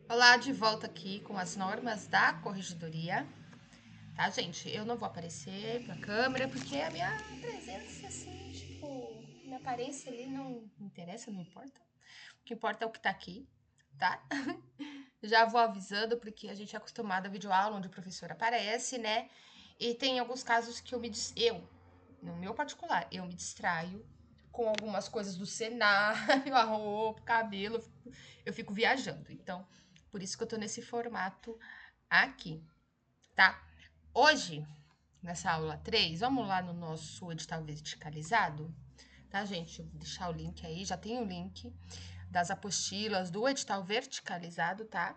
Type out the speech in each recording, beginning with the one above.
Olá, de volta aqui com as normas da corregedoria, tá, gente? Eu não vou aparecer pra câmera porque a minha presença, assim, tipo, minha aparência ali não interessa, não importa. O que importa é o que tá aqui, tá? Já vou avisando porque a gente é acostumado a videoaula onde o professor aparece, né? E tem alguns casos que no meu particular, eu me distraio com algumas coisas do cenário, a roupa, o cabelo, eu fico viajando. Então, por isso que eu tô nesse formato aqui, tá? Hoje, nessa aula 3, vamos lá no nosso edital verticalizado, tá, gente? Eu vou deixar o link aí, já tem o link das apostilas do edital verticalizado, tá?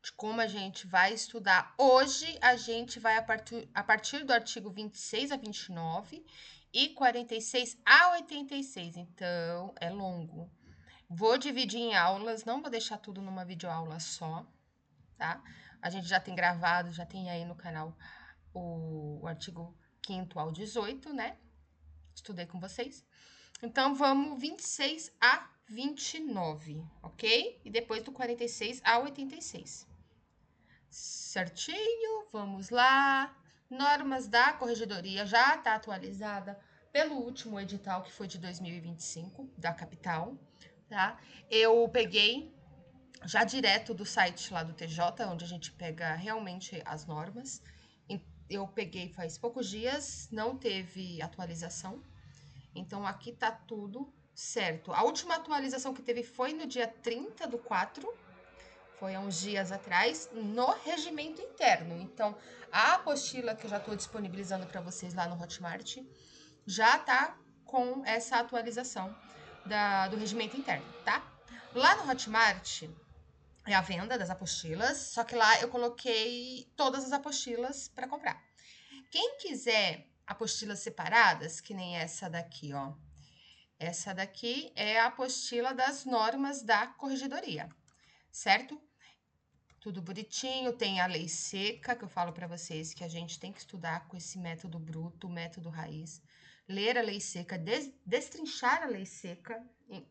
De como a gente vai estudar. Hoje, a gente vai a partir do artigo 26 a 29 e 46 a 86, então é longo. Vou dividir em aulas, não vou deixar tudo numa videoaula só, tá? A gente já tem gravado, já tem aí no canal o artigo 5º ao 18, né? Estudei com vocês. Então, vamos 26 a 29, ok? E depois do 46 a 86. Certinho? Vamos lá. Normas da corregedoria já está atualizada pelo último edital, que foi de 2025, da capital, tá? Eu peguei já direto do site lá do TJ, onde a gente pega realmente as normas. Eu peguei faz poucos dias, não teve atualização. Então aqui tá tudo certo. A última atualização que teve foi no dia 30 do 4, foi há uns dias atrás, no regimento interno. Então, a apostila que eu já estou disponibilizando para vocês lá no Hotmart já tá com essa atualização do regimento interno, tá? Lá no Hotmart, é a venda das apostilas, só que lá eu coloquei todas as apostilas para comprar. Quem quiser apostilas separadas, que nem essa daqui, ó. Essa daqui é a apostila das normas da corregedoria, certo? Tudo bonitinho, tem a lei seca, que eu falo para vocês que a gente tem que estudar com esse método bruto, método raiz. Ler a lei seca, destrinchar a lei seca,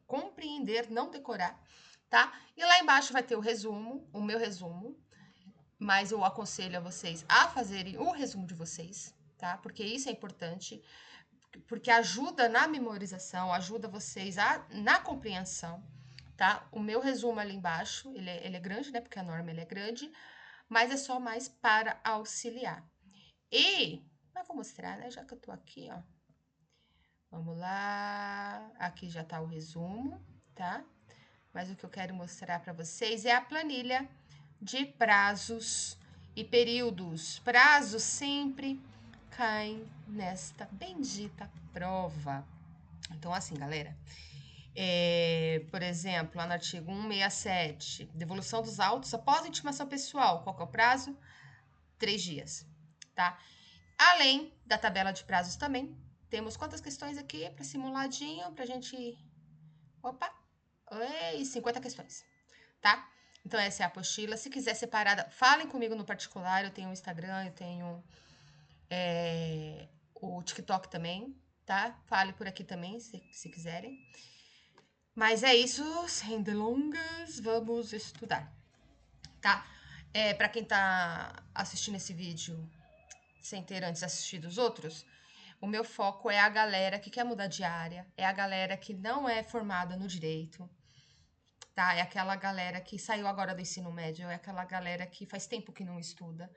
compreender, não decorar, tá? E lá embaixo vai ter o resumo, o meu resumo, mas eu aconselho a vocês a fazerem o resumo de vocês, tá? Porque isso é importante, porque ajuda na memorização, ajuda vocês na compreensão, tá? O meu resumo ali embaixo, ele é grande, né? Porque a norma ele é grande, mas é só mais para auxiliar. E, eu vou mostrar, né? Já que eu tô aqui, ó. Vamos lá. Aqui já tá o resumo, tá? Mas o que eu quero mostrar para vocês é a planilha de prazos e períodos. Prazos sempre caem nesta bendita prova. Então, assim, galera, por exemplo, lá no artigo 167, devolução dos autos após intimação pessoal. Qual que é o prazo? 3 dias, tá? Além da tabela de prazos também, temos quantas questões aqui para simuladinho, pra gente... Opa! E 50 questões, tá? Então, essa é a apostila. Se quiser separada, falem comigo no particular. Eu tenho o Instagram, eu tenho o TikTok também, tá? Fale por aqui também, se quiserem. Mas é isso, sem delongas, vamos estudar, tá? Para quem tá assistindo esse vídeo sem ter antes assistido os outros, o meu foco é a galera que quer mudar de área, é a galera que não é formada no direito, tá? É aquela galera que saiu agora do ensino médio, é aquela galera que faz tempo que não estuda,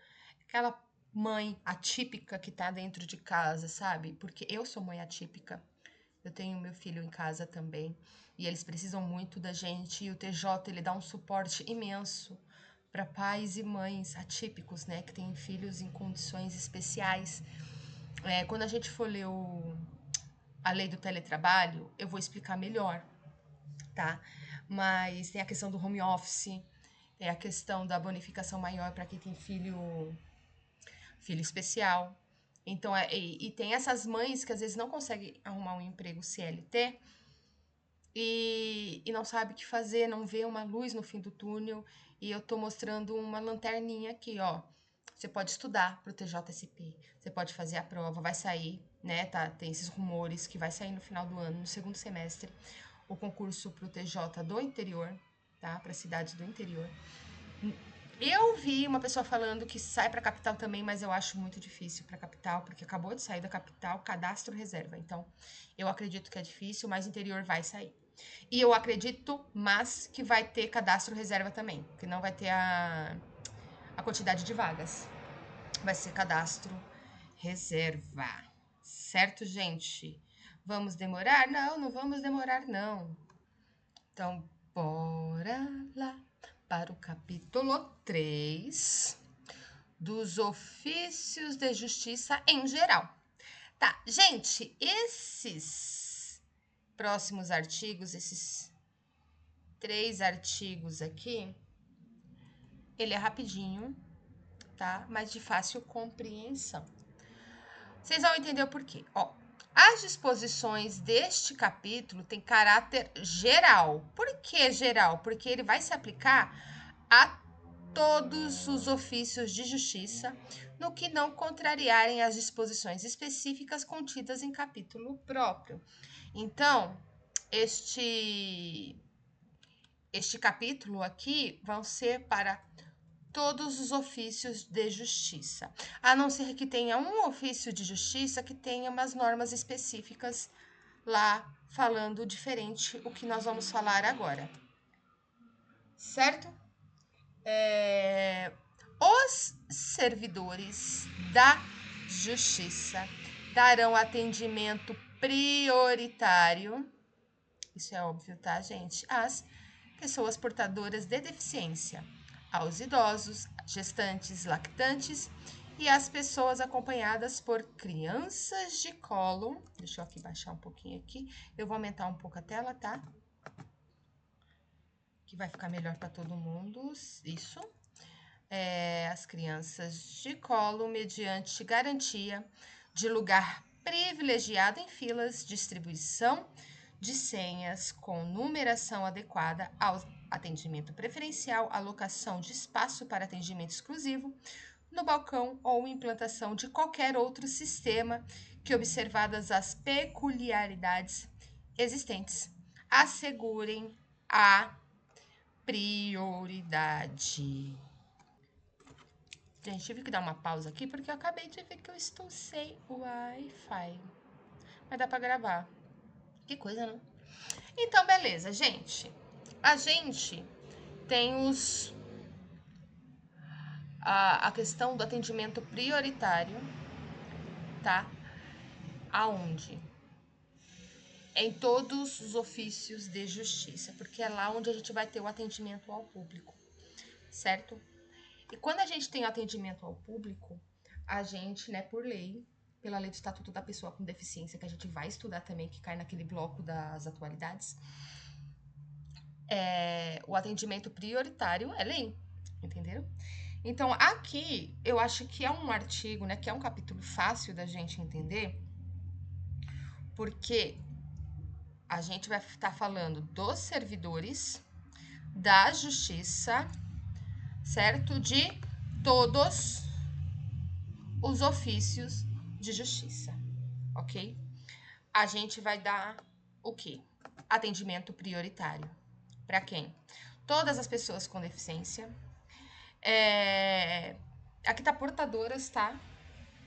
aquela mãe atípica que tá dentro de casa, sabe? Porque eu sou mãe atípica. Eu tenho meu filho em casa também e eles precisam muito da gente, e o TJ ele dá um suporte imenso para pais e mães atípicos, né, que têm filhos em condições especiais. Quando a gente for ler a lei do teletrabalho, eu vou explicar melhor, tá? Mas tem a questão do home office, tem a questão da bonificação maior para quem tem filho especial. Então, e tem essas mães que às vezes não conseguem arrumar um emprego CLT e não sabe o que fazer, não vê uma luz no fim do túnel. E eu tô mostrando uma lanterninha aqui, ó. Você pode estudar pro TJSP, você pode fazer a prova, vai sair, né? Tá, tem esses rumores que vai sair no final do ano, no segundo semestre, o concurso pro TJ do interior, tá? Para cidades do interior. Eu vi uma pessoa falando que sai para capital também, mas eu acho muito difícil para capital, porque acabou de sair da capital, cadastro reserva. Então, eu acredito que é difícil, mas interior vai sair. E eu acredito, mas que vai ter cadastro reserva também, que não vai ter a quantidade de vagas. Vai ser cadastro reserva. Certo, gente? Vamos demorar? Não, não vamos demorar, não. Então, bora lá para o capítulo 3 dos ofícios de justiça em geral. Tá, gente, esses próximos artigos, esses 3 artigos aqui, ele é rapidinho, tá? Mas de fácil compreensão. Vocês vão entender o porquê. Ó, as disposições deste capítulo têm caráter geral. Por que geral? Porque ele vai se aplicar a todos os ofícios de justiça, no que não contrariarem as disposições específicas contidas em capítulo próprio. Então, este capítulo aqui vão ser para todos os ofícios de justiça, a não ser que tenha um ofício de justiça que tenha umas normas específicas lá falando diferente o que nós vamos falar agora, certo? Os servidores da justiça darão atendimento prioritário, isso é óbvio, tá, gente? Às pessoas portadoras de deficiência, aos idosos, gestantes, lactantes e às pessoas acompanhadas por crianças de colo. Deixa eu aqui baixar um pouquinho aqui. Eu vou aumentar um pouco a tela, tá? Que vai ficar melhor para todo mundo. Isso. As crianças de colo, mediante garantia de lugar privilegiado em filas, distribuição de senhas com numeração adequada ao atendimento preferencial, alocação de espaço para atendimento exclusivo no balcão ou implantação de qualquer outro sistema que, observadas as peculiaridades existentes, assegurem a prioridade. Gente, tive que dar uma pausa aqui porque eu acabei de ver que eu estou sem o Wi-Fi. Mas dá pra gravar. Que coisa, não? Então, beleza, gente. A gente tem a questão do atendimento prioritário, tá? Aonde? Em todos os ofícios de justiça, porque é lá onde a gente vai ter o atendimento ao público, certo? E quando a gente tem atendimento ao público, a gente, né, por lei, pela lei do Estatuto da Pessoa com Deficiência, que a gente vai estudar também, que cai naquele bloco das atualidades, o atendimento prioritário é lei, entenderam? Então, aqui, eu acho que é um artigo, né, que é um capítulo fácil da gente entender, porque a gente vai estar falando dos servidores da justiça, certo? De todos os ofícios de justiça, ok? A gente vai dar o quê? Atendimento prioritário. Para quem? Todas as pessoas com deficiência. Aqui tá portadoras, tá?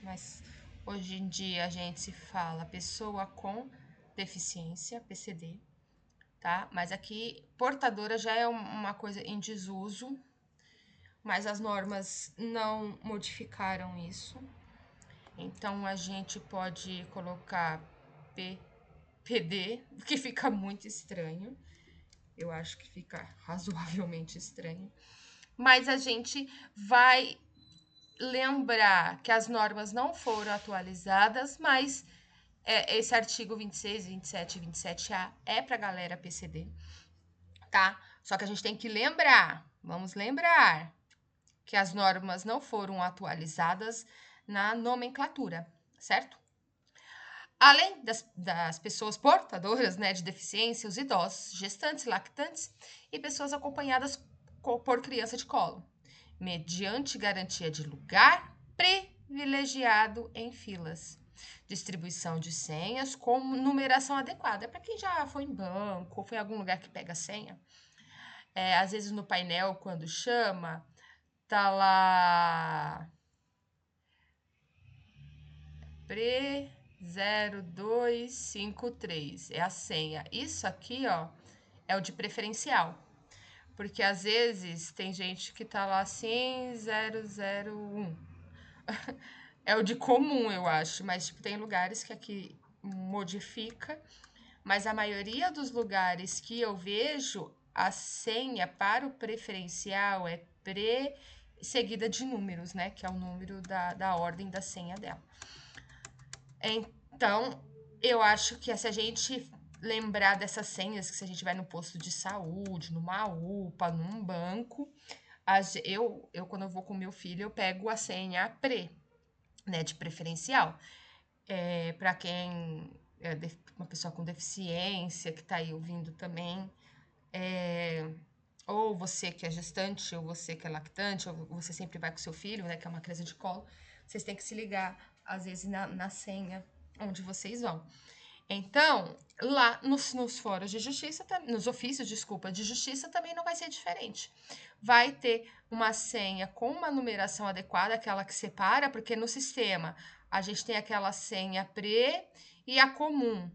Mas hoje em dia a gente se fala pessoa com deficiência, PCD, tá? Mas aqui portadora já é uma coisa em desuso, mas as normas não modificaram isso. Então a gente pode colocar PD, que fica muito estranho. Eu acho que fica razoavelmente estranho. Mas a gente vai lembrar que as normas não foram atualizadas, mas esse artigo 26, 27 e 27A é para a galera PCD, tá? Só que a gente tem que lembrar, vamos lembrar, que as normas não foram atualizadas na nomenclatura, certo? Além das pessoas portadoras, né, de deficiência, os idosos, gestantes, lactantes e pessoas acompanhadas por criança de colo, mediante garantia de lugar privilegiado em filas, distribuição de senhas com numeração adequada. Para quem já foi em banco ou foi em algum lugar que pega senha, às vezes no painel, quando chama, tá lá Pre 0253, é a senha. Isso aqui, ó, é o de preferencial. Porque às vezes tem gente que tá lá assim, 001. É o de comum, eu acho, mas tipo, tem lugares que aqui modifica, mas a maioria dos lugares que eu vejo, a senha para o preferencial é seguida de números, né? Que é o número da ordem da senha dela. Então, eu acho que se a gente lembrar dessas senhas, que se a gente vai no posto de saúde, numa UPA, num banco, eu quando eu vou com meu filho, eu pego a senha né, de preferencial. Para quem é uma pessoa com deficiência, que está aí ouvindo também, ou você que é gestante, ou você que é lactante, ou você sempre vai com seu filho, né, que é uma criança de colo, vocês têm que se ligar, às vezes, na senha onde vocês vão. Então, lá nos fóruns de justiça, nos ofícios, desculpa, de justiça também não vai ser diferente. Vai ter uma senha com uma numeração adequada, aquela que separa, porque no sistema a gente tem aquela senha pré e a comum.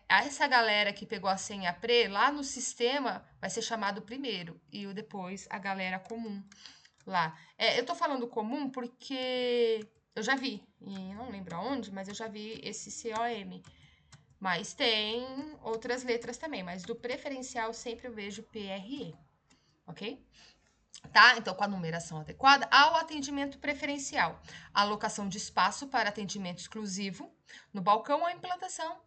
Essa galera que pegou a senha pré, lá no sistema vai ser chamado primeiro, e o depois a galera comum lá. Eu tô falando comum porque eu já vi, e não lembro aonde, mas eu já vi esse COM. Mas tem outras letras também, mas do preferencial sempre eu vejo PRE, ok? Tá? Então, com a numeração adequada ao atendimento preferencial, alocação de espaço para atendimento exclusivo no balcão ou implantação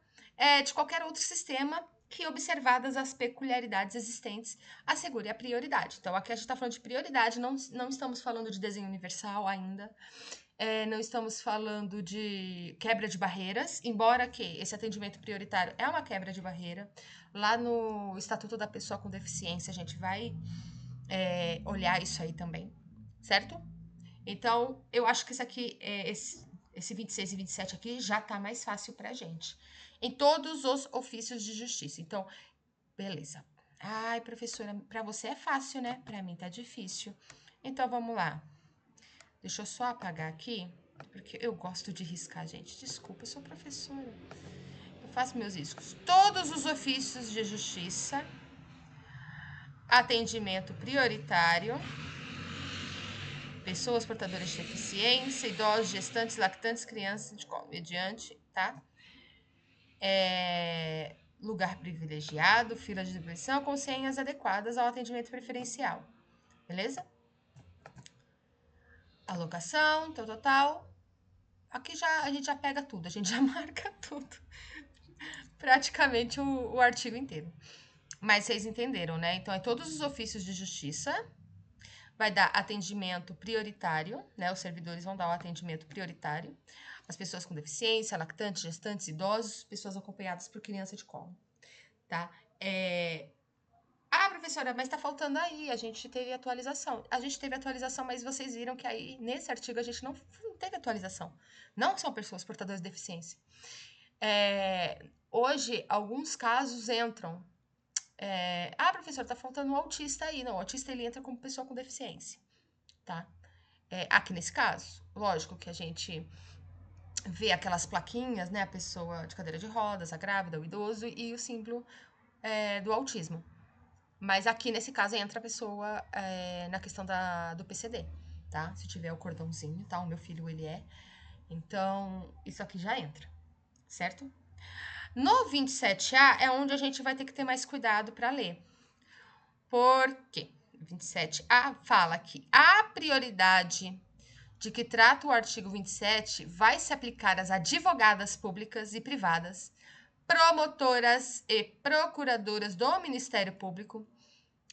de qualquer outro sistema que, observadas as peculiaridades existentes, assegure a prioridade. Então, aqui a gente está falando de prioridade, não estamos falando de desenho universal ainda, não estamos falando de quebra de barreiras, embora que esse atendimento prioritário é uma quebra de barreira. Lá no Estatuto da Pessoa com Deficiência, a gente vai olhar isso aí também, certo? Então, eu acho que isso aqui, esse 26 e 27 aqui, já tá mais fácil pra gente. Em todos os ofícios de justiça. Então, beleza. Ai, professora, pra você é fácil, né? Pra mim tá difícil. Então, vamos lá. Deixa eu só apagar aqui, porque eu gosto de riscar, gente. Desculpa, eu sou professora. Eu faço meus riscos. Todos os ofícios de justiça, atendimento prioritário, pessoas portadoras de deficiência, idosos, gestantes, lactantes, crianças, mediante, tá? Lugar privilegiado, fila de distribuição com senhas adequadas ao atendimento preferencial. Beleza? Alocação, tal. Aqui a gente já pega tudo, a gente já marca tudo. Praticamente o artigo inteiro. Mas vocês entenderam, né? Então, todos os ofícios de justiça vai dar atendimento prioritário, né? Os servidores vão dar o atendimento prioritário às pessoas com deficiência, lactantes, gestantes, idosos, pessoas acompanhadas por criança de colo, tá? Professora, mas tá faltando aí, a gente teve atualização. A gente teve atualização, mas vocês viram que aí, nesse artigo, a gente não teve atualização. Não são pessoas portadoras de deficiência. Hoje, alguns casos entram. Professora, tá faltando um autista aí. Não, o autista ele entra como pessoa com deficiência, tá? Aqui nesse caso, lógico que a gente vê aquelas plaquinhas, né? A pessoa de cadeira de rodas, a grávida, o idoso e o símbolo do autismo. Mas aqui nesse caso entra a pessoa na questão do PCD, tá? Se tiver o cordãozinho, tá? O meu filho ele é. Então, isso aqui já entra, certo? No 27A é onde a gente vai ter que ter mais cuidado para ler. Por quê? 27A fala que a prioridade de que trata o artigo 27 vai se aplicar às advogadas públicas e privadas, promotoras e procuradoras do Ministério Público,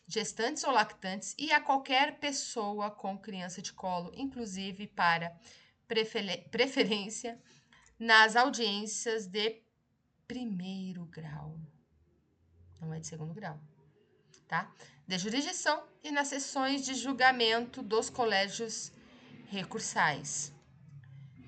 gestantes ou lactantes e a qualquer pessoa com criança de colo, inclusive para preferência nas audiências de primeiro grau. Não é de segundo grau, tá? De jurisdição e nas sessões de julgamento dos colégios recursais,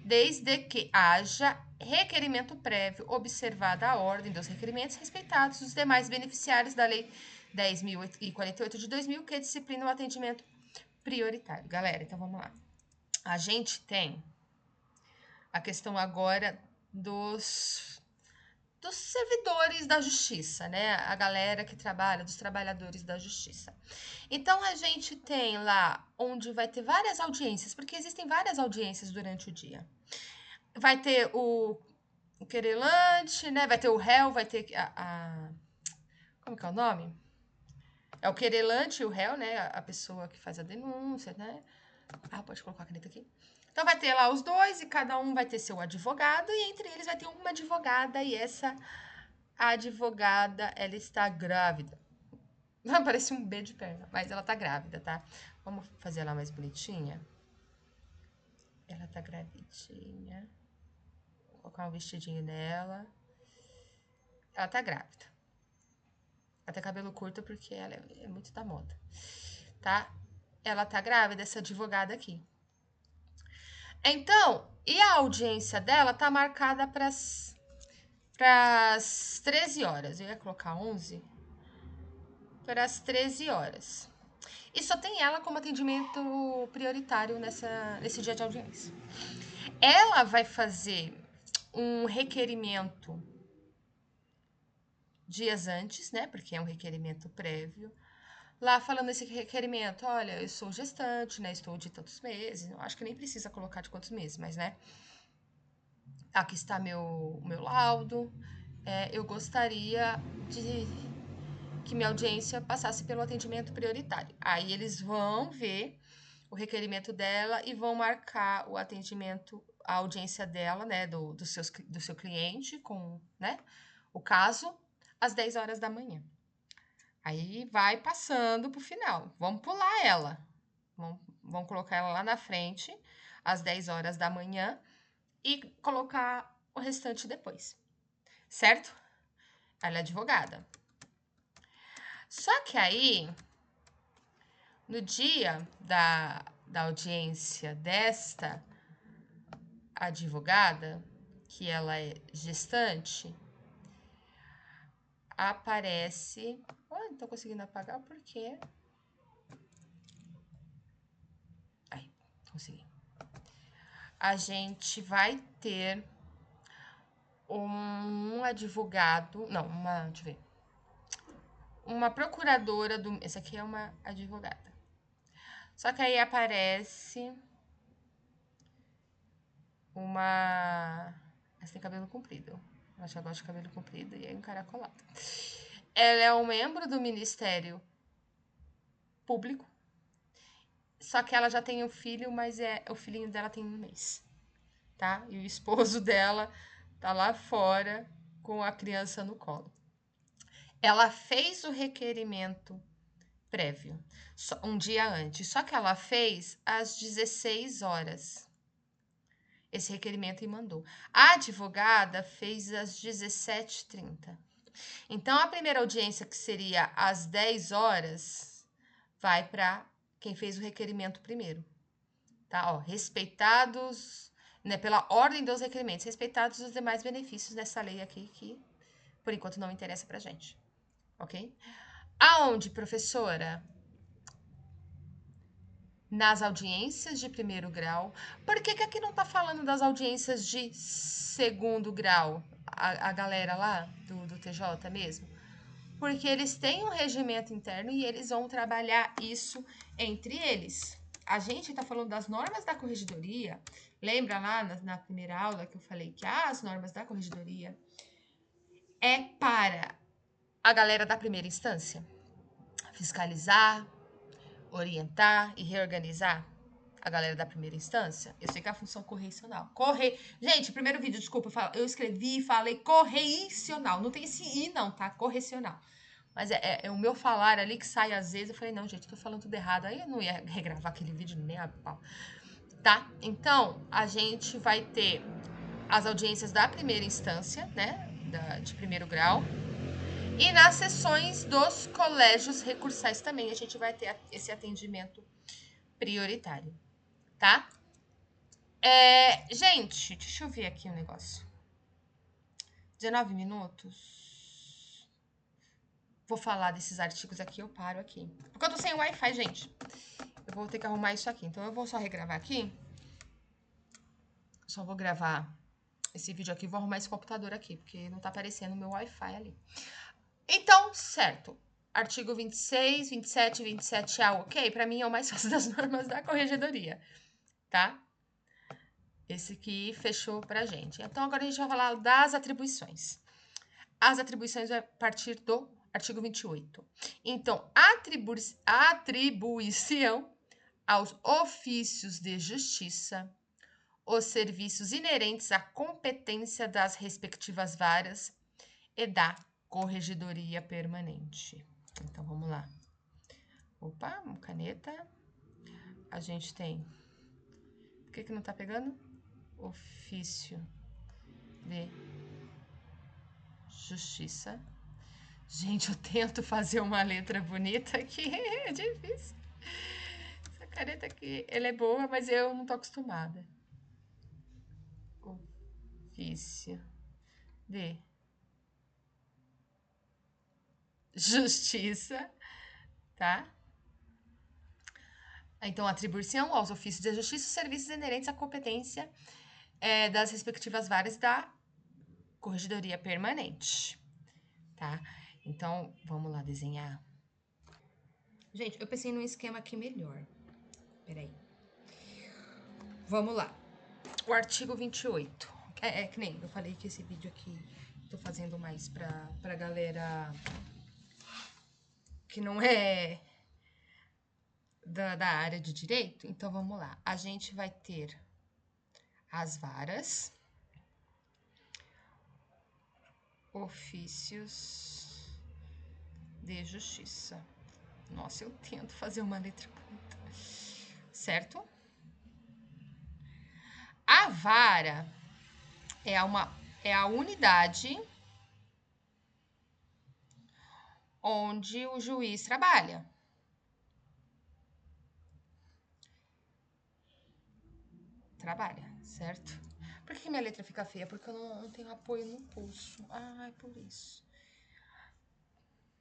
desde que haja requerimento prévio, observada a ordem dos requerimentos, respeitados os demais beneficiários da Lei 10.048 de 2000, que disciplina o atendimento prioritário. Galera, então vamos lá. A gente tem a questão agora dos servidores da justiça, né? A galera que trabalha, dos trabalhadores da justiça. Então, a gente tem lá onde vai ter várias audiências, porque existem várias audiências durante o dia. Vai ter o querelante, né? Vai ter o réu, vai ter como que é o nome? É o querelante e o réu, né? A pessoa que faz a denúncia, né? Pode colocar a caneta aqui. Então, vai ter lá os dois e cada um vai ter seu advogado e entre eles vai ter uma advogada e essa advogada, ela está grávida. Parece um B de perna, mas ela tá grávida, tá? Vamos fazer ela mais bonitinha. Ela tá gravidinha. Vou colocar um vestidinho nela. Ela tá grávida. Ela tem cabelo curto porque ela é muito da moda, tá? Ela tá grávida, essa advogada aqui. Então, e a audiência dela tá marcada para as 13 horas. Eu ia colocar 11. Para as 13 horas. E só tem ela como atendimento prioritário nesse dia de audiência. Ela vai fazer um requerimento dias antes, né? Porque é um requerimento prévio. Lá falando esse requerimento, olha, eu sou gestante, né? Estou de tantos meses. Eu acho que nem precisa colocar de quantos meses, mas, né? Aqui está meu laudo. Eu gostaria de que minha audiência passasse pelo atendimento prioritário. Aí eles vão ver o requerimento dela e vão marcar o atendimento, a audiência dela, né, do seu cliente com, né, o caso, às 10 horas da manhã. Aí vai passando pro final. Vamos pular ela. Vamos colocar ela lá na frente, às 10 horas da manhã, e colocar o restante depois. Certo? Ela é advogada. Só que aí, no dia da audiência desta advogada, que ela é gestante, aparece... não tô conseguindo apagar porque... Aí, consegui. A gente vai ter um advogado... Não, deixa eu ver. Uma procuradora do... Essa aqui é uma advogada. Só que aí aparece uma... Essa tem cabelo comprido. Ela já gosta de cabelo comprido e é encaracolado. Ela é um membro do Ministério Público. Só que ela já tem um filho, mas o filhinho dela tem 1 mês. Tá? E o esposo dela tá lá fora com a criança no colo. Ela fez o requerimento prévio, um dia antes. Só que ela fez às 16 horas. Esse requerimento e mandou. A advogada fez às 17h30. Então, a primeira audiência, que seria às 10 horas, vai para quem fez o requerimento primeiro. Tá? Ó, respeitados, né, pela ordem dos requerimentos, respeitados os demais benefícios dessa lei aqui, que por enquanto não interessa pra gente. Ok? Aonde, professora? Nas audiências de primeiro grau. Por que aqui não tá falando das audiências de segundo grau? A galera lá do TJ mesmo? Porque eles têm um regimento interno e eles vão trabalhar isso entre eles. A gente tá falando das normas da corregedoria. Lembra lá na primeira aula que eu falei que as normas da corregedoria é para a galera da primeira instância fiscalizar, orientar e reorganizar a galera da primeira instância. Eu sei que é a função correicional. Gente, primeiro vídeo, desculpa, eu escrevi e falei correicional. Não tem esse I não, tá? Correcional. Mas é o meu falar ali que sai às vezes. Eu falei, não, gente, tô falando tudo errado. Aí eu não ia regravar aquele vídeo nem a pau. Tá? Então, a gente vai ter as audiências da primeira instância, né? De primeiro grau. E nas sessões dos colégios recursais também a gente vai ter esse atendimento prioritário, tá? Gente, deixa eu ver aqui um negócio. 19 minutos. vou falar desses artigos aqui, eu paro aqui. Porque eu tô sem Wi-Fi, gente. Eu vou ter que arrumar isso aqui. Então, eu vou só regravar aqui. Só vou gravar esse vídeo aqui. Vou arrumar esse computador aqui, porque não tá aparecendo o meu Wi-Fi ali. Então, certo. Artigo 26, 27, 27A, ok? Pra mim é o mais fácil das normas da corregedoria, tá? Esse aqui fechou pra gente. Então, agora a gente vai falar das atribuições. As atribuições vai partir do artigo 28. Então, atribuição aos ofícios de justiça, os serviços inerentes à competência das respectivas varas e da corregedoria permanente. Então, vamos lá. Opa, uma caneta. A gente tem... Por que não tá pegando? Ofício de justiça. Gente, eu tento fazer uma letra bonita aqui, é difícil. Essa caneta aqui, ela é boa, mas eu não tô acostumada. Ofício de justiça, tá? Então, atribuição aos ofícios de justiça, os serviços inerentes à competência das respectivas varas da corregedoria permanente, tá? Então, vamos lá desenhar. Gente, eu pensei num esquema aqui melhor. Peraí. Vamos lá. O artigo 28. Que nem eu falei que esse vídeo aqui tô fazendo mais pra galera que não é da área de direito. Então, vamos lá. A gente vai ter as varas, ofícios de justiça. Nossa, eu tento fazer uma letra bonita. Certo? A vara é a unidade onde o juiz trabalha. Certo? Por que minha letra fica feia? Porque eu não tenho apoio no pulso. Ah, é por isso.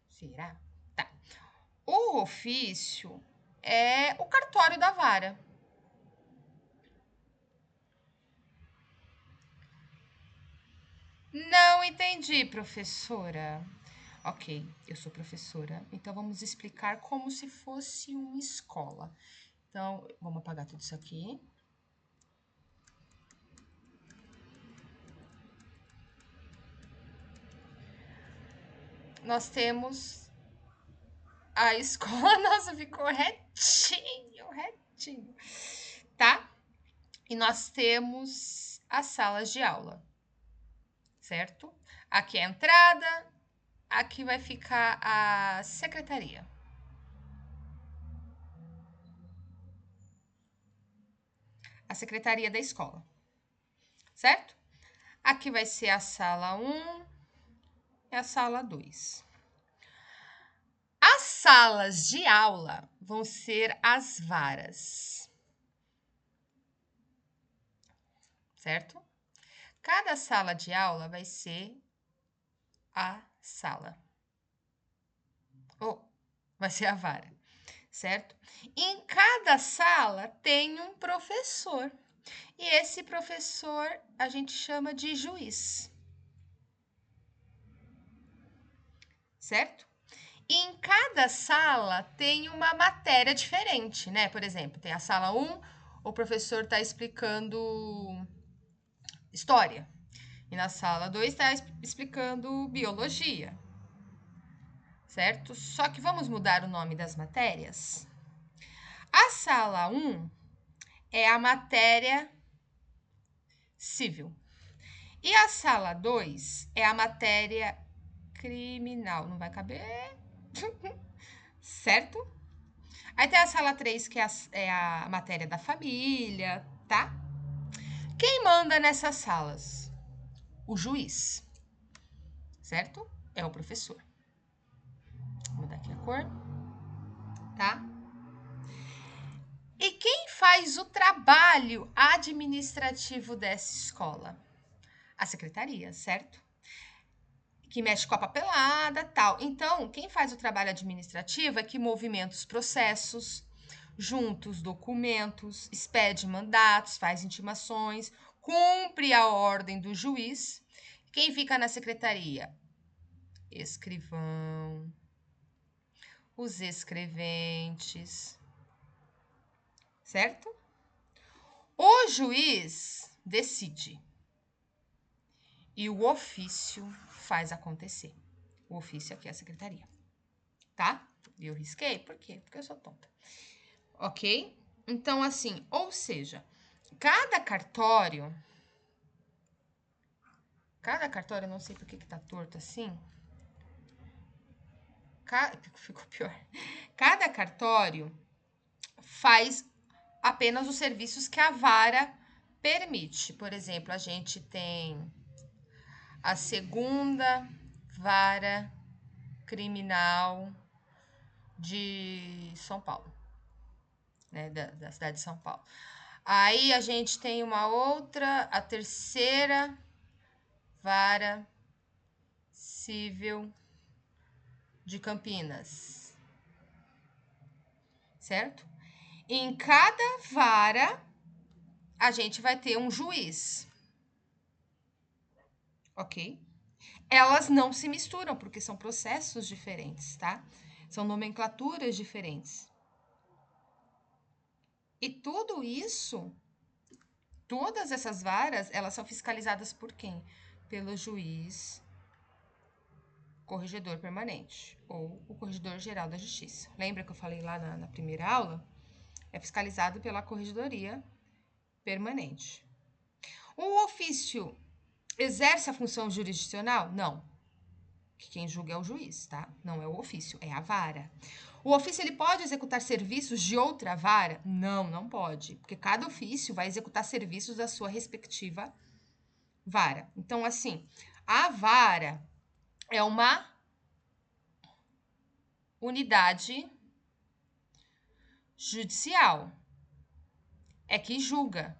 Será? Tá. O ofício é o cartório da vara. Não entendi, professora. Ok, eu sou professora, então vamos explicar como se fosse uma escola. Então, vamos apagar tudo isso aqui. Nós temos a escola, nossa, ficou retinho, tá? E nós temos as salas de aula, certo? Aqui é a entrada, aqui vai ficar a secretaria. A secretaria da escola, certo? Aqui vai ser a sala 1 e a sala 2. As salas de aula vão ser as varas, certo? Cada sala de aula vai ser a sala. Ou vai ser a vara, certo? Em cada sala tem um professor. E esse professor a gente chama de juiz. Certo? E em cada sala tem uma matéria diferente, né? Por exemplo, tem a sala 1, o professor está explicando história. E na sala 2 está explicando biologia. Certo? Só que vamos mudar o nome das matérias? A sala 1 é a matéria civil. E a sala 2 é a matéria criminal. Não vai caber? Certo? Aí tem a sala 3, que é a matéria da família, tá? Quem manda nessas salas? O juiz, certo? É o professor. Vou mudar aqui a cor, tá? E quem faz o trabalho administrativo dessa escola? A secretaria, certo? que mexe com a papelada, tal. Então, quem faz o trabalho administrativo é que movimenta os processos, junta os documentos, expede mandatos, faz intimações, cumpre a ordem do juiz. Quem fica na secretaria? Escrivão, os escreventes, certo? O juiz decide e o ofício faz acontecer. O ofício aqui é a secretaria, tá? E eu risquei, por quê? Porque eu sou tonta. Ok? Então, assim, ou seja, cada cartório, não sei por que tá torto assim, ficou pior. Cada cartório faz apenas os serviços que a vara permite. Por exemplo, a gente tem a segunda vara criminal de São Paulo, né, da cidade de São Paulo. Aí a gente tem uma outra, a terceira vara civil de Campinas, certo? Em cada vara a gente vai ter um juiz, ok? Elas não se misturam porque são processos diferentes, tá? São nomenclaturas diferentes. E tudo isso, todas essas varas, elas são fiscalizadas por quem? Pelo juiz corregedor permanente ou o corregedor geral da justiça. Lembra que eu falei lá na primeira aula? É fiscalizado pela corregedoria permanente. O ofício exerce a função jurisdicional? Não. Quem julga é o juiz, tá? Não é o ofício, é a vara. O ofício ele pode executar serviços de outra vara? Não, não pode, porque cada ofício vai executar serviços da sua respectiva vara. Então, assim, a vara é uma unidade judicial. É que julga,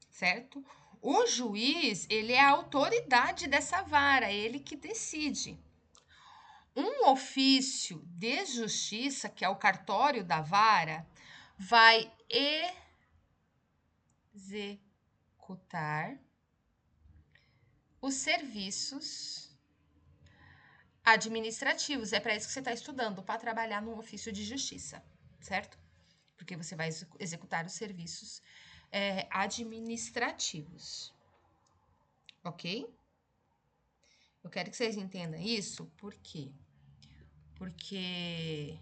certo? O juiz, ele é a autoridade dessa vara, ele que decide. Um ofício de justiça, que é o cartório da vara, vai executar os serviços administrativos. É para isso que você está estudando, para trabalhar num ofício de justiça, certo? Porque você vai executar os serviços administrativos, ok? Eu quero que vocês entendam isso, por quê? Porque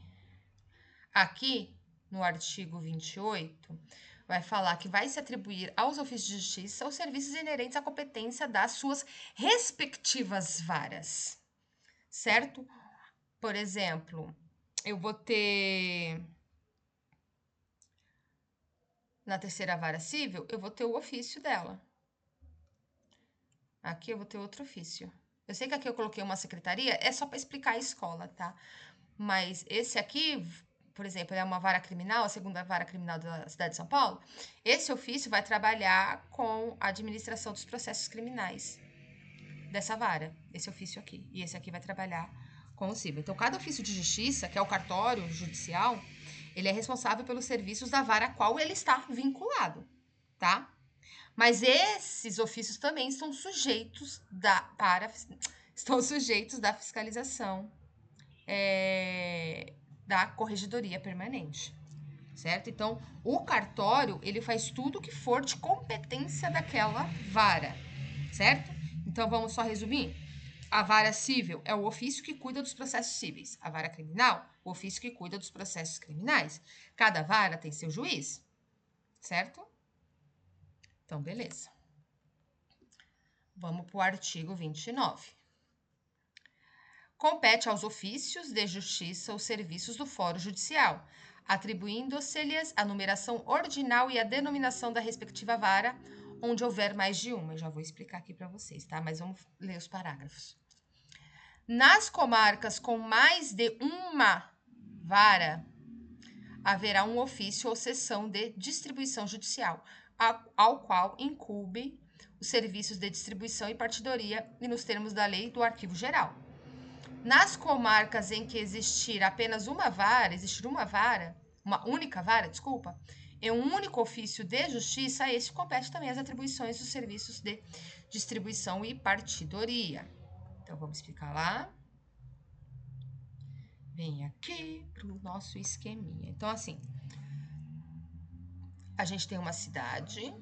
aqui no artigo 28 vai falar que vai se atribuir aos ofícios de justiça os serviços inerentes à competência das suas respectivas varas, certo? Por exemplo, eu vou ter na terceira vara civil, eu vou ter o ofício dela. Aqui eu vou ter outro ofício. Eu sei que aqui eu coloquei uma secretaria, é só para explicar a escola, tá? Mas esse aqui, por exemplo, é uma vara criminal, a segunda vara criminal da cidade de São Paulo. Esse ofício vai trabalhar com a administração dos processos criminais dessa vara, esse ofício aqui. E esse aqui vai trabalhar com o civil. Então, cada ofício de justiça, que é o cartório judicial, ele é responsável pelos serviços da vara a qual ele está vinculado, tá? Mas esses ofícios também estão sujeitos da fiscalização da corregedoria permanente, certo? Então, o cartório, ele faz tudo que for de competência daquela vara, certo? Então, vamos só resumir? A vara civil é o ofício que cuida dos processos cíveis. A vara criminal, o ofício que cuida dos processos criminais. Cada vara tem seu juiz, certo? Então, beleza. Vamos para o artigo 29. Compete aos ofícios de justiça os serviços do fórum judicial, atribuindo-se-lhes a numeração ordinal e a denominação da respectiva vara, onde houver mais de uma. Eu já vou explicar aqui para vocês, tá? Mas vamos ler os parágrafos. Nas comarcas com mais de uma vara, haverá um ofício ou sessão de distribuição judicial, ao qual incumbe os serviços de distribuição e partidoria e nos termos da lei do Arquivo Geral. Nas comarcas em que existir apenas uma única vara, desculpa, em um único ofício de justiça, a este compete também as atribuições dos serviços de distribuição e partidoria. Então, vamos explicar lá. Vem aqui para o nosso esqueminha. Então, assim, a gente tem uma cidade,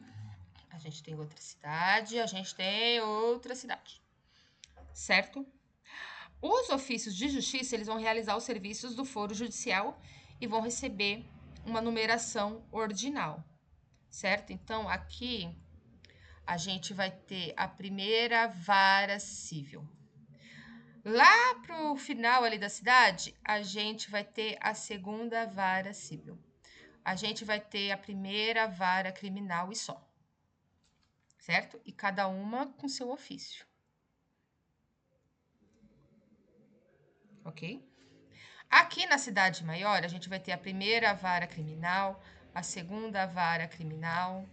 a gente tem outra cidade, a gente tem outra cidade, certo? Os ofícios de justiça, eles vão realizar os serviços do foro judicial e vão receber uma numeração ordinal, certo? Então, aqui a gente vai ter a primeira vara civil. Lá pro final ali da cidade, a gente vai ter a segunda vara civil. A gente vai ter a primeira vara criminal e só, certo? E cada uma com seu ofício. Ok? Aqui na cidade maior, a gente vai ter a primeira vara criminal, a segunda vara criminal,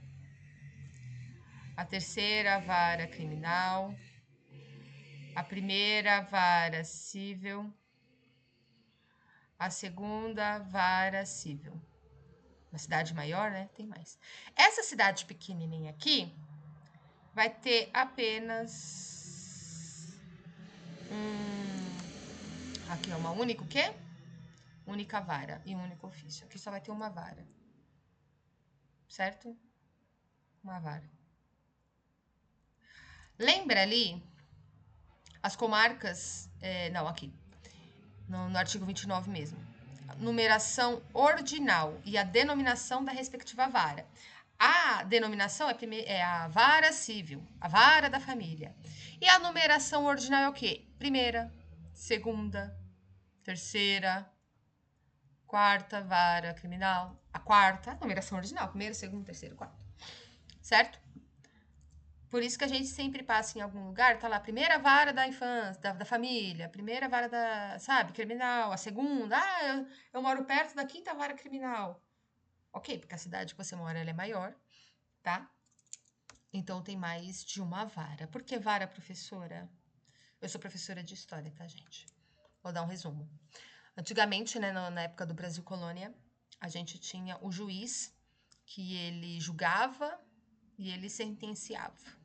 a terceira vara criminal, a primeira vara civil, a segunda vara civil. Na cidade maior, né? Tem mais. Essa cidade pequenininha aqui vai ter apenas aqui é uma única o quê? Única vara e um único ofício. Aqui só vai ter uma vara. Certo? Uma vara. Lembra ali as comarcas... não, aqui. No artigo 29 mesmo. Numeração ordinal e a denominação da respectiva vara. A denominação é a vara civil, a vara da família. E a numeração ordinal é o quê? Primeira, segunda, terceira, quarta vara criminal. A quarta, numeração ordinal. Primeiro, segundo, terceiro, quarto. Certo? Por isso que a gente sempre passa em algum lugar, tá lá, primeira vara da infância, da família, primeira vara da, sabe, criminal, a segunda, eu moro perto da quinta vara criminal. Ok, porque a cidade que você mora, ela é maior, tá? Então, tem mais de uma vara. Por que vara, professora? Eu sou professora de história, tá, gente? Vou dar um resumo. Antigamente, né, na época do Brasil Colônia, a gente tinha o juiz que ele julgava e ele sentenciava.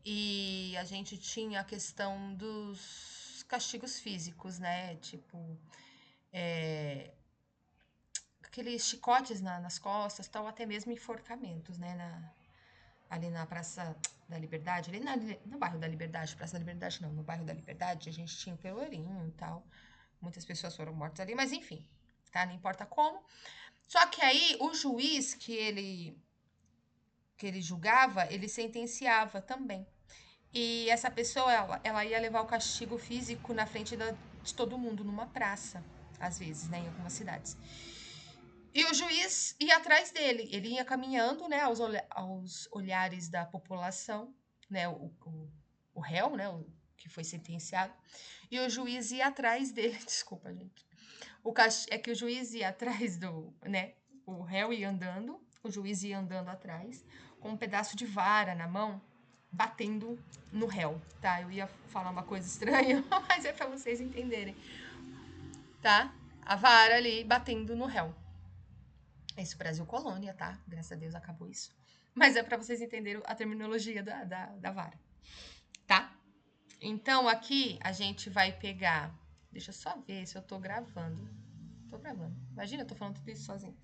E a gente tinha a questão dos castigos físicos, né? Tipo, aqueles chicotes nas costas, tal, até mesmo enforcamentos, né? Ali na Praça da Liberdade, ali no bairro da Liberdade, Praça da Liberdade não, no bairro da Liberdade, a gente tinha o Pelourinho e tal. Muitas pessoas foram mortas ali, mas enfim, tá? Não importa como. Só que aí, o juiz que ele julgava, ele sentenciava também. E essa pessoa, ela ia levar o castigo físico na frente de todo mundo, numa praça, às vezes, né, em algumas cidades. E o juiz ia atrás dele, ele ia caminhando, né, aos olhares da população, né, o réu, né, o que foi sentenciado, e o juiz ia atrás dele, desculpa, gente. É que o juiz ia atrás né, o réu ia andando, o juiz ia andando atrás, com um pedaço de vara na mão, batendo no réu, tá? Eu ia falar uma coisa estranha, mas é pra vocês entenderem, tá? A vara ali batendo no réu. Isso, Brasil Colônia, tá? Graças a Deus acabou isso. Mas é pra vocês entenderem a terminologia da vara, tá? Então, aqui a gente vai pegar... Deixa eu só ver se eu tô gravando. Tô gravando. Imagina, eu tô falando tudo isso sozinho.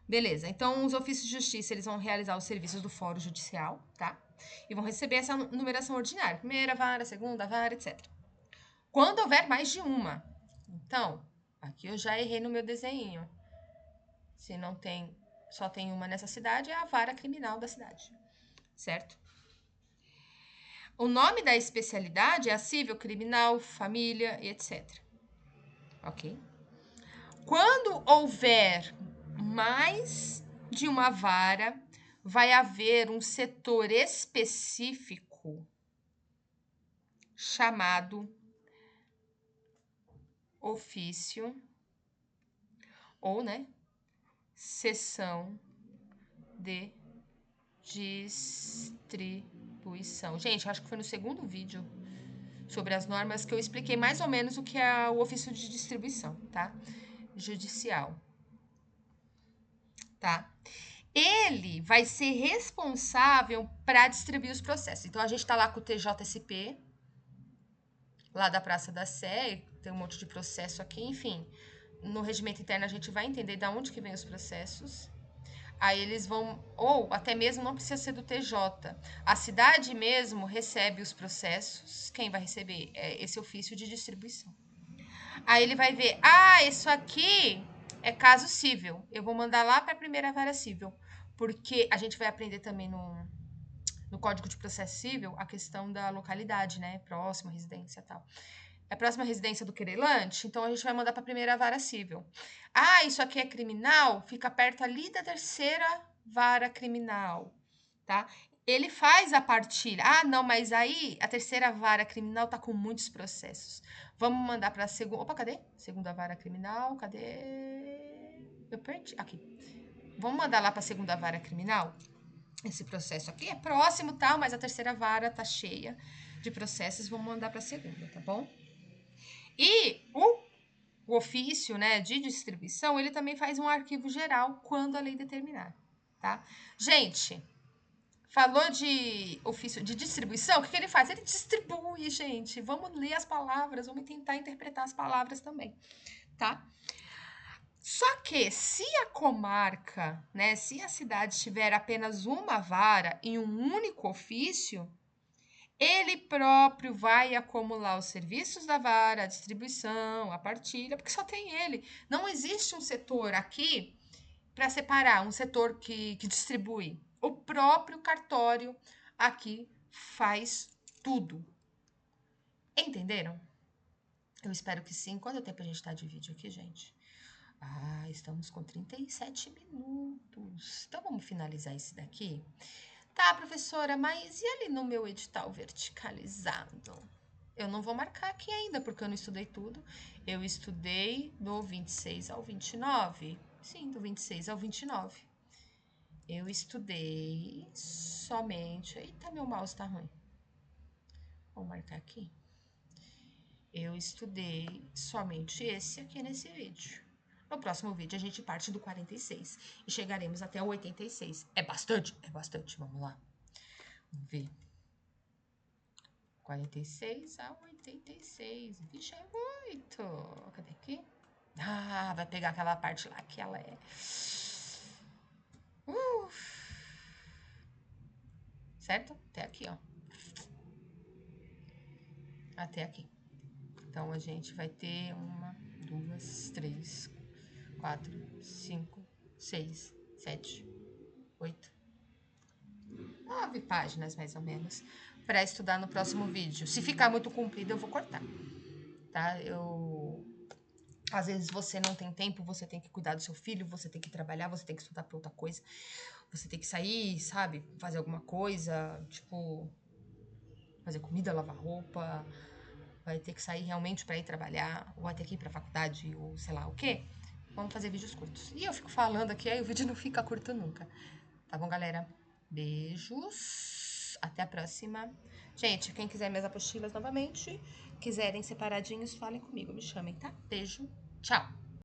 Beleza, então os ofícios de justiça, eles vão realizar os serviços do fórum judicial, tá? E vão receber essa numeração ordinária. Primeira vara, segunda vara, etc. Quando houver mais de uma. Então, aqui eu já errei no meu desenho. Se não tem, só tem uma nessa cidade, é a vara criminal da cidade. Certo? O nome da especialidade é a civil, criminal, família e etc. Ok? Quando houver mais de uma vara, vai haver um setor específico chamado ofício ou, né, seção de distribuição. Gente, acho que foi no segundo vídeo sobre as normas que eu expliquei mais ou menos o que é o ofício de distribuição, tá? Judicial, tá? Ele vai ser responsável para distribuir os processos. Então, a gente está lá com o TJSP, lá da Praça da Sé, tem um monte de processo aqui, enfim. No regimento interno, a gente vai entender de onde que vem os processos. Aí eles vão, ou até mesmo não precisa ser do TJ. A cidade mesmo recebe os processos. Quem vai receber? É esse ofício de distribuição. Aí ele vai ver, isso aqui é caso civil. Eu vou mandar lá para a primeira vara civil. Porque a gente vai aprender também no Código de Processo Civil a questão da localidade, né? Próxima residência e tal. É a próxima residência do querelante, então a gente vai mandar para a primeira vara civil. Isso aqui é criminal? Fica perto ali da terceira vara criminal, tá? Ele faz a partilha. Não, mas aí a terceira vara criminal tá com muitos processos. Vamos mandar para a segunda. Opa, cadê? Segunda vara criminal, cadê? Eu perdi. Aqui. Vamos mandar lá para a segunda vara criminal? Esse processo aqui é próximo, tá? Mas a terceira vara tá cheia de processos. Vamos mandar para a segunda, tá bom? E o ofício, né, de distribuição, ele também faz um arquivo geral quando a lei determinar, tá? Gente, falou de ofício de distribuição, o que ele faz? Ele distribui, gente. Vamos ler as palavras, vamos tentar interpretar as palavras também, tá? Só que se a comarca, né, se a cidade tiver apenas uma vara em um único ofício, ele próprio vai acumular os serviços da vara, a distribuição, a partilha, porque só tem ele. Não existe um setor aqui para separar, um setor que distribui. O próprio cartório aqui faz tudo. Entenderam? Eu espero que sim. Quanto tempo a gente está de vídeo aqui, gente? Estamos com 37 minutos. Então, vamos finalizar esse daqui? Tá, professora, mas e ali no meu edital verticalizado? Eu não vou marcar aqui ainda, porque eu não estudei tudo. Eu estudei do 26 ao 29. Sim, do 26 ao 29. Eu estudei somente... Eita, meu mouse tá ruim. Vou marcar aqui. Eu estudei somente esse aqui nesse vídeo. No próximo vídeo, a gente parte do 46 e chegaremos até o 86. É bastante? É bastante. Vamos lá. Vamos ver. 46 a 86. Vixe, é muito. Cadê aqui? Vai pegar aquela parte lá que ela é... Certo? Até aqui, ó. Até aqui. Então, a gente vai ter 1, 2, 3, 4, 5, 6, 7, 8, 9 páginas, mais ou menos, para estudar no próximo vídeo. Se ficar muito comprido, eu vou cortar, tá? Às vezes você não tem tempo, você tem que cuidar do seu filho, você tem que trabalhar, você tem que estudar para outra coisa, você tem que sair, sabe? Fazer alguma coisa, tipo, fazer comida, lavar roupa, vai ter que sair realmente para ir trabalhar, ou vai ter que ir para faculdade, ou sei lá o quê. Vamos fazer vídeos curtos. E eu fico falando aqui, aí o vídeo não fica curto nunca. Tá bom, galera? Beijos. Até a próxima. Gente, quem quiser minhas apostilas novamente, quiserem separadinhos, falem comigo, me chamem, tá? Beijo. Tchau.